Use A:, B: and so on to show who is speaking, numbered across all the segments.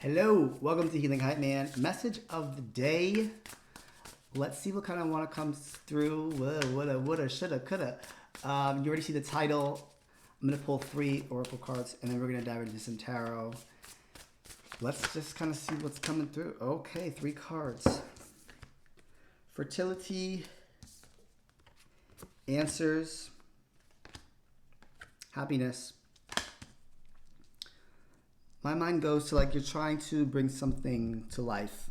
A: Hello, welcome to Healing Hype Man. Message of the day. Let's see what kind of one comes through. Whoa, woulda, shoulda, coulda. You already see the title. I'm gonna pull 3 oracle cards, and then we're gonna dive into some tarot. Let's just kind of see what's coming through. Okay, 3 cards. Fertility, answers, happiness. My mind goes to like you're trying to bring something to life.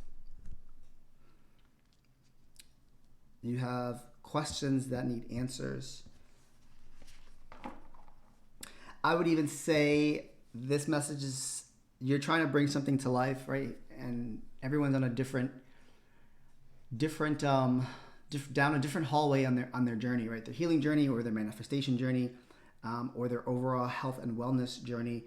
A: You have questions that need answers. I would even say this message is you're trying to bring something to life, right? And everyone's on a different down a different hallway on their journey, right? Their healing journey, or their manifestation journey, or their overall health and wellness journey.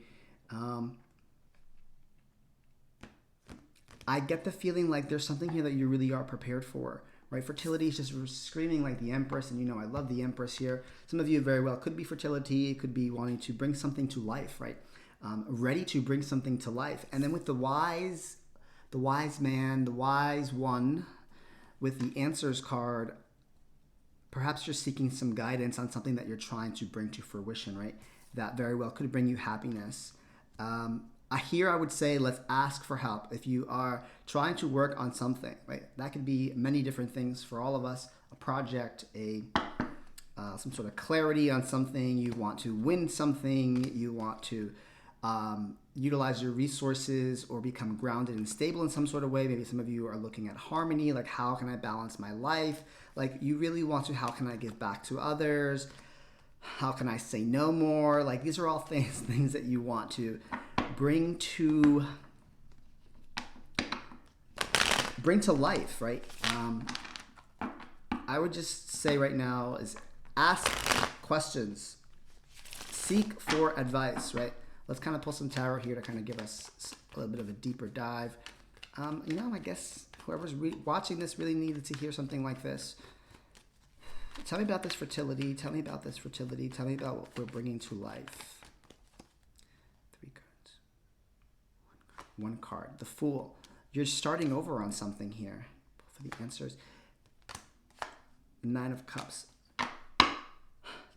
A: I get the feeling like there's something here that you really are prepared for, right? Fertility is just screaming like the Empress, and I love the Empress here. Some of you very well could be fertility, it could be wanting to bring something to life, right? Ready to bring something to life. And then with the wise man, the wise one, with the answers card, perhaps you're seeking some guidance on something that you're trying to bring to fruition, right? That very well could bring you happiness. Here I would say let's ask for help. If you are trying to work on something, right? That could be many different things for all of us. A project, some sort of clarity on something. You want to win something. You want to utilize your resources or become grounded and stable in some sort of way. Maybe some of you are looking at harmony, like how can I balance my life? Like you really want to, how can I give back to others? How can I say no more? Like these are all things that you want to bring to life, right? I would just say right now is ask questions, seek for advice, right? Let's kind of pull some tarot here to kind of give us a little bit of a deeper dive. I guess whoever's watching this really needed to hear something like this. Tell me about this fertility. Tell me about this fertility. Tell me about what we're bringing to life. 3 cards. 1 card. The Fool. You're starting over on something here. For the answers. 9 of Cups.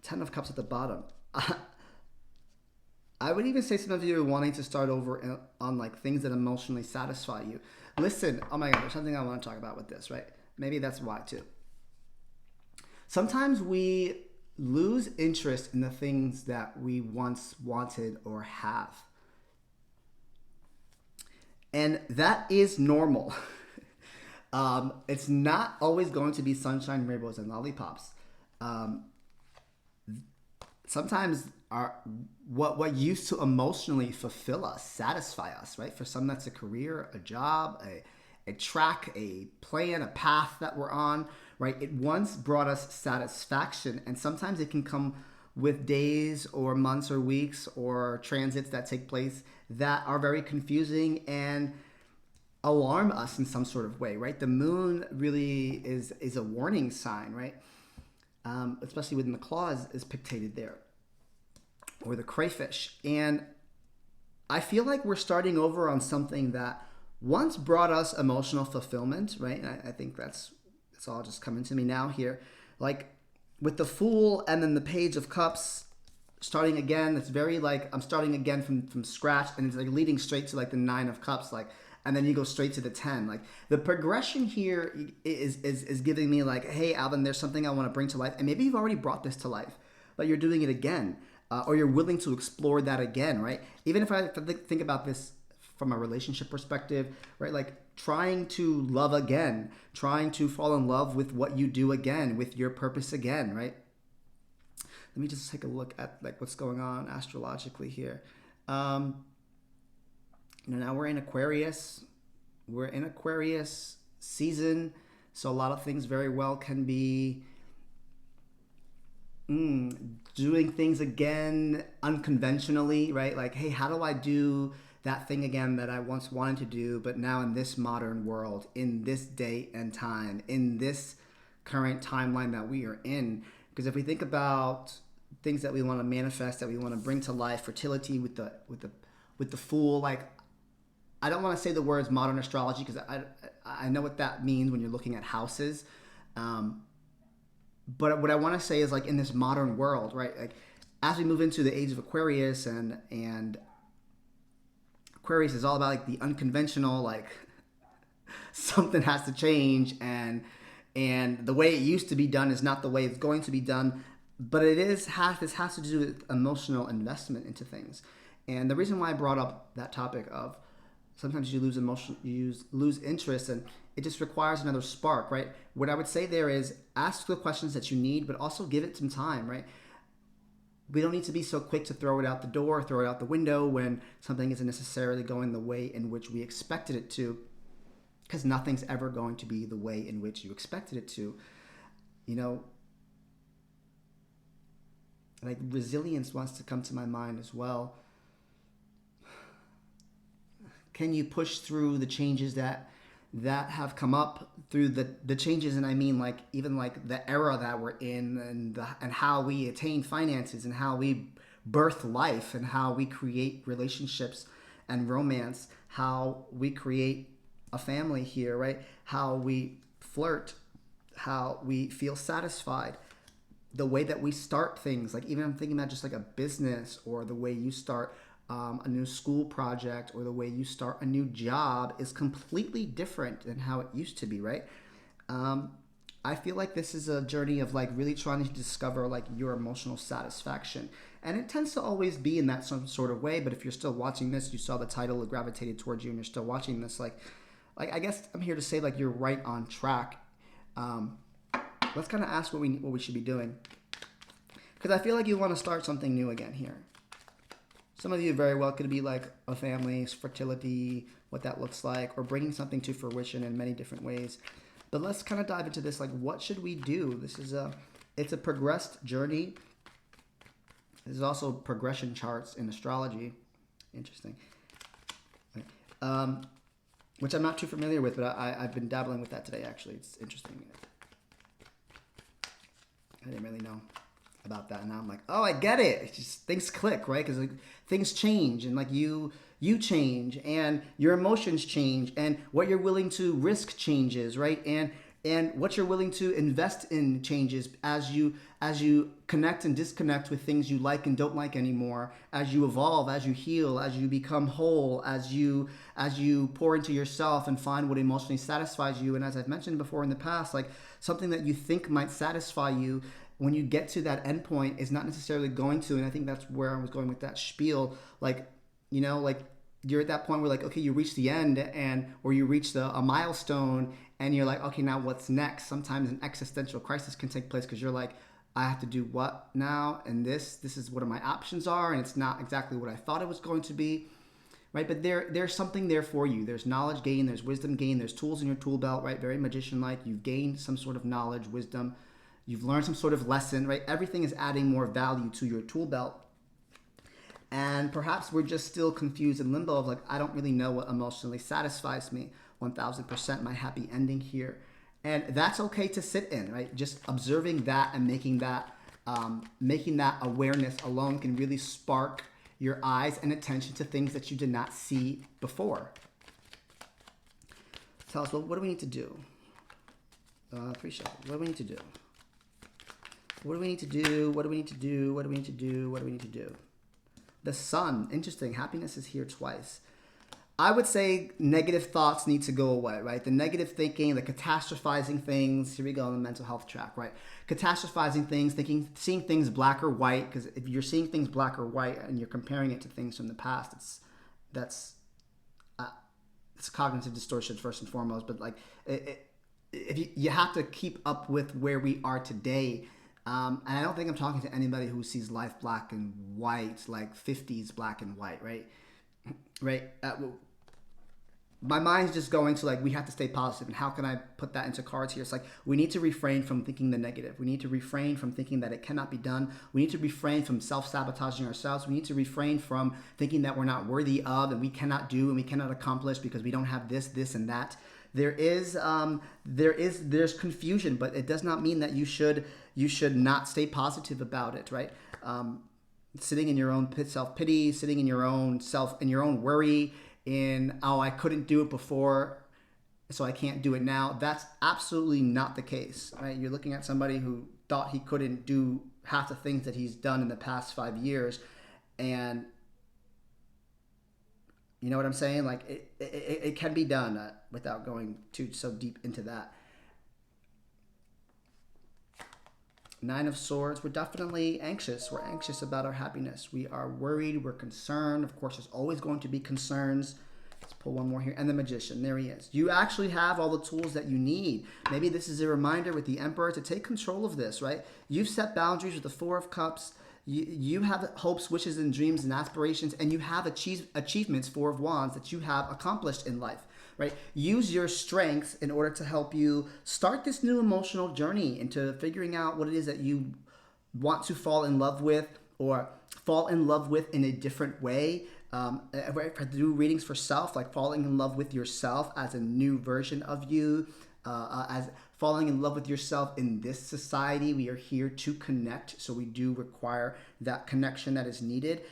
A: 10 of Cups at the bottom. I would even say some of you are wanting to start over on like things that emotionally satisfy you. Listen, oh my God, there's something I want to talk about with this, right? Maybe that's why too. Sometimes we lose interest in the things that we once wanted or have. And that is normal. It's not always going to be sunshine, rainbows, and lollipops. Sometimes what used to emotionally fulfill us, satisfy us, right? For some, that's a career, a job, a track, a plan, a path that we're on, right? It once brought us satisfaction, and sometimes it can come with days or months or weeks or transits that take place that are very confusing and alarm us in some sort of way, right? The moon really is a warning sign, right? Especially when the claw is pictated there, or the crayfish. And I feel like we're starting over on something that once brought us emotional fulfillment, right? And I think it's all just coming to me now here. Like with the Fool and then the Page of Cups, starting again, it's very like I'm starting again from scratch, and it's like leading straight to like the 9 of Cups, like, and then you go straight to the 10. Like the progression here is giving me like, hey, Alvin, there's something I want to bring to life. And maybe you've already brought this to life, but you're doing it again, or you're willing to explore that again, right? Even if I think about this from a relationship perspective, right? Like trying to love again, trying to fall in love with what you do again, with your purpose again, right? Let me just take a look at like what's going on astrologically here. Now we're in Aquarius. We're in Aquarius season. So a lot of things very well can be doing things again unconventionally, right? Like, hey, how do I do that thing again that I once wanted to do, but now in this modern world, in this date and time, in this current timeline that we are in? Because if we think about things that we want to manifest, that we want to bring to life, fertility with the Fool, like I don't want to say the words modern astrology because I know what that means when you're looking at houses. But what I want to say is like in this modern world, right? Like as we move into the age of Aquarius and Aquarius is all about like the unconventional, like something has to change and the way it used to be done is not the way it's going to be done. But this has to do with emotional investment into things. And the reason why I brought up that topic of sometimes you lose emotion, lose interest, and it just requires another spark, right? What I would say there is ask the questions that you need, but also give it some time, right? We don't need to be so quick to throw it out the door, throw it out the window when something isn't necessarily going the way in which we expected it to, because nothing's ever going to be the way in which you expected it to. You know, like resilience wants to come to my mind as well. Can you push through the changes that have come up through the changes? And I mean like even like the era that we're in and how we attain finances and how we birth life and how we create relationships and romance, how we create a family here, right? How we flirt, how we feel satisfied, the way that we start things. Like even I'm thinking about just like a business or the way you start a new school project or the way you start a new job is completely different than how it used to be, right? I feel like this is a journey of like really trying to discover like your emotional satisfaction. And it tends to always be in that some sort of way, but if you're still watching this, you saw the title, it gravitated towards you and you're still watching this, like I guess I'm here to say like you're right on track. Let's kind of ask what we should be doing. Because I feel like you want to start something new again here. Some of you very well could be like a family, fertility, what that looks like, or bringing something to fruition in many different ways. But let's kind of dive into this. Like, what should we do? It's a progressed journey. There's also progression charts in astrology. Interesting. Which I'm not too familiar with, but I've been dabbling with that today, actually. It's interesting. I didn't really know about that, and now I'm like, oh, I get it. It's just things click, right? Because like, things change, and like you change, and your emotions change, and what you're willing to risk changes, right? And what you're willing to invest in changes as you connect and disconnect with things you like and don't like anymore, as you evolve, as you heal, as you become whole, as you pour into yourself and find what emotionally satisfies you. And as I've mentioned before in the past, like something that you think might satisfy you, when you get to that end point is not necessarily going to. And I think that's where I was going with that spiel. Like, you know, like you're at that point where like, okay, you reach the end or you reach a milestone and you're like, okay, now what's next? Sometimes an existential crisis can take place because you're like, I have to do what now? And this is what my options are. And it's not exactly what I thought it was going to be. Right. But there's something there for you. There's knowledge gain. There's wisdom gain. There's tools in your tool belt, right? Very magician-like. You've gained some sort of knowledge, wisdom. You've learned some sort of lesson, right? Everything is adding more value to your tool belt. And perhaps we're just still confused in limbo of like, I don't really know what emotionally satisfies me. 1000% my happy ending here. And that's okay to sit in, right? Just observing that and making that awareness alone can really spark your eyes and attention to things that you did not see before. Tell us, well, what do we need to do? Appreciate it. What do we need to do? What do we need to do? What do we need to do? What do we need to do? What do we need to do? The sun. Interesting. Happiness is here twice. I would say negative thoughts need to go away, right? The negative thinking, the catastrophizing things. Here we go on the mental health track, right? Catastrophizing things, seeing things black or white. Because if you're seeing things black or white and you're comparing it to things from the past, it's cognitive distortion first and foremost. But like, if you have to keep up with where we are today. And I don't think I'm talking to anybody who sees life black and white, like 50s black and white, right? Right? My mind's just going to like, we have to stay positive. And how can I put that into cards here? It's like, we need to refrain from thinking the negative. We need to refrain from thinking that it cannot be done. We need to refrain from self-sabotaging ourselves. We need to refrain from thinking that we're not worthy of and we cannot do and we cannot accomplish because we don't have this, and that. There's confusion, but it does not mean that you should not stay positive about it, right? Sitting in your own self-pity, sitting in your own worry in, oh, I couldn't do it before, so I can't do it now. That's absolutely not the case, right? You're looking at somebody who thought he couldn't do half the things that he's done in the past 5 years, and you know what I'm saying? Like it can be done without going too so deep into that. Nine of Swords, we're definitely anxious. We're anxious about our happiness. We are worried. We're concerned. Of course, there's always going to be concerns. Let's pull one more here. And the Magician, there he is. You actually have all the tools that you need. Maybe this is a reminder with the Emperor to take control of this, right? You've set boundaries with the Four of Cups. You have hopes, wishes, and dreams and aspirations, and you have achievements, Four of Wands, that you have accomplished in life. Right? Use your strengths in order to help you start this new emotional journey into figuring out what it is that you want to fall in love with, or fall in love with in a different way. If I do readings for self, like falling in love with yourself as a new version of you, as falling in love with yourself in this society. We are here to connect, so we do require that connection that is needed.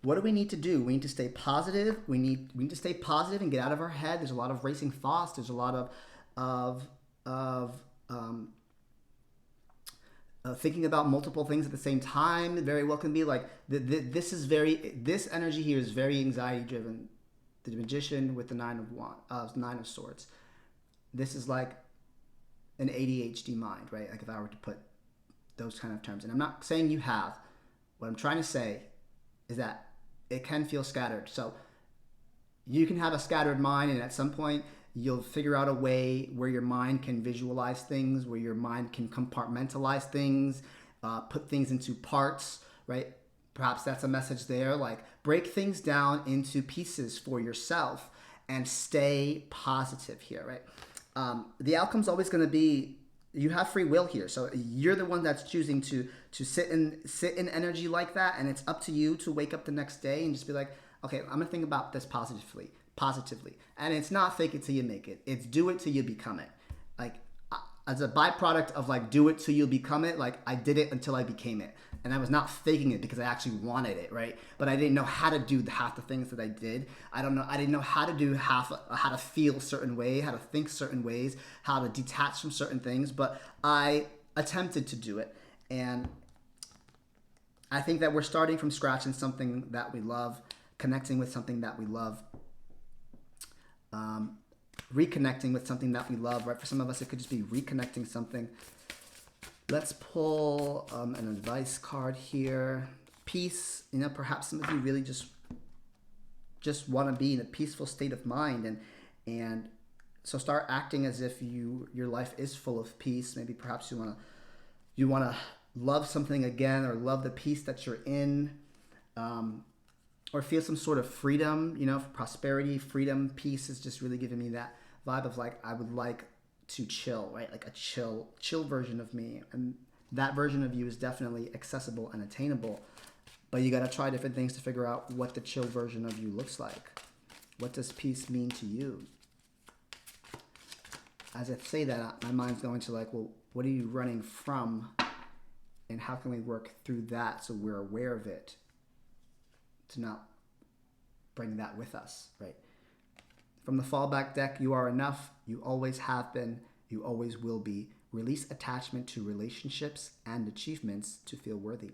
A: What do we need to do? We need to stay positive. We need to stay positive and get out of our head. There's a lot of racing thoughts. There's a lot of thinking about multiple things at the same time. It very well can be like this energy here is very anxiety driven. The Magician with the Nine of Swords. This is like an ADHD mind, right? Like if I were to put those kind of terms, and I'm not saying you have. What I'm trying to say is that it can feel scattered. So you can have a scattered mind, and at some point you'll figure out a way where your mind can visualize things, where your mind can compartmentalize things, put things into parts, right? Perhaps that's a message there, like break things down into pieces for yourself and stay positive here, right? The outcome's always going to be, you have free will here, so you're the one that's choosing to sit in energy like that, and it's up to you to wake up the next day and just be like, okay, I'm gonna think about this positively, and it's not fake it till you make it. It's do it till you become it. Like as a byproduct of like do it till you become it. Like I did it until I became it, and I was not faking it because I actually wanted it, right? But I didn't know how to do half the things that I did. I didn't know how to do how to feel a certain way, how to think certain ways, how to detach from certain things. But I attempted to do it, and I think that we're starting from scratch in something that we love, connecting with something that we love, reconnecting with something that we love, right? For some of us, it could just be reconnecting something. Let's pull an advice card here. Peace. You know, perhaps some of you really just want to be in a peaceful state of mind, and so start acting as if your life is full of peace. Maybe perhaps you want to love something again, or love the peace that you're in, or feel some sort of freedom. You know, prosperity, freedom, peace is just really giving me that vibe of like I would like to chill, right? Like a chill version of me, and that version of you is definitely accessible and attainable, but you got to try different things to figure out what the chill version of you looks like. What does peace mean to you? As I say that, my mind's going to like, well, what are you running from, and how can we work through that so we're aware of it, to not bring that with us, right? From the fallback deck, you are enough. You always have been. You always will be. Release attachment to relationships and achievements to feel worthy.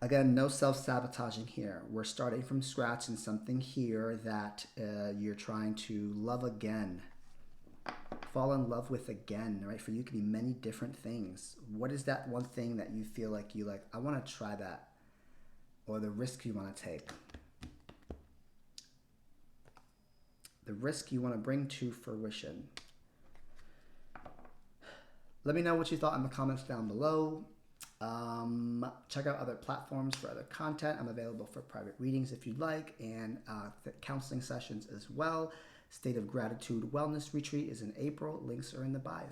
A: Again, no self-sabotaging here. We're starting from scratch in something here that you're trying to love again. Fall in love with again, right? For you, it could be many different things. What is that one thing that you feel like I want to try that? Or the risk you want to take. The risk you want to bring to fruition. Let me know what you thought in the comments down below. Check out other platforms for other content. I'm available for private readings if you'd like, and counseling sessions as well. State of Gratitude Wellness Retreat is in April. Links are in the bio.